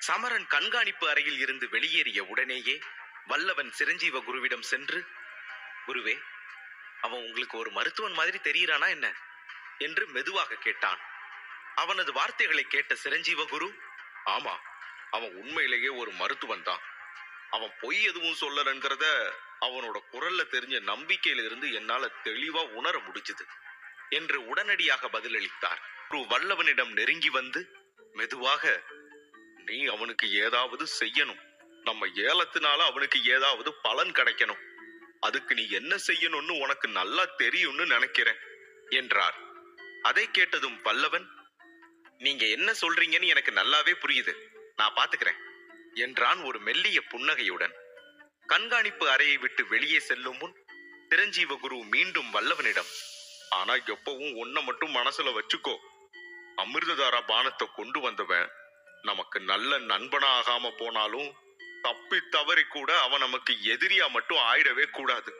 சமரன் கண்காணிப்பு அறையில் இருந்து வெளியேறிய உடனேயே வல்லவன் சிரஞ்சீவ குருவிடம் சென்று, குருவே, அவன் உங்களுக்கு ஒரு மருத்துவன் மாதிரி தெரிகிறானா என்ன என்று மெதுவாக கேட்டான். அவனது வார்த்தைகளை கேட்ட சிரஞ்சீவ குரு, ஆமா, அவன் உண்மையிலேயே ஒரு மருத்துவன் தான். அவன் பொய் எதுவும் சொல்லலங்கிறத அவனோட குரல்ல தெரிஞ்ச நம்பிக்கையில இருந்து என்னால தெளிவா உணர முடிச்சுது என்று உடனடியாக பதிலளித்தார். குரு வல்லவனிடம் நெருங்கி வந்து மெதுவாக, நீ அவனுக்கு ஏதாவது செய்யணும். நம்ம ஏலத்தினால அவனுக்கு ஏதாவது பலன் கிடைக்கணும். அதுக்கு நீ என்ன செய்யணும்னு உனக்கு நல்லா தெரியும்னு நினைக்கிறேன் என்றார். அதை கேட்டதும் வல்லவன், நீங்க என்ன சொல்றீங்கன்னு எனக்கு நல்லாவே புரியுது, நான் பாத்துக்கிறேன் என்றான் ஒரு மெல்லிய புன்னகையுடன். கண்காணிப்பு அறையை விட்டு வெளியே செல்லும் முன் சிரஞ்சீவ குரு மீண்டும் வல்லவனிடம், ஆனா எப்பவும் ஒன்ன மட்டும் மனசுல வச்சுக்கோ, அமிர்ததாரா பானத்தை கொண்டு வந்தவன் நமக்கு நல்ல நண்பனா ஆகாம போனாலும் தப்பி தவறி கூட அவன் நமக்கு எதிரியா மட்டும் ஆயிடவே கூடாது.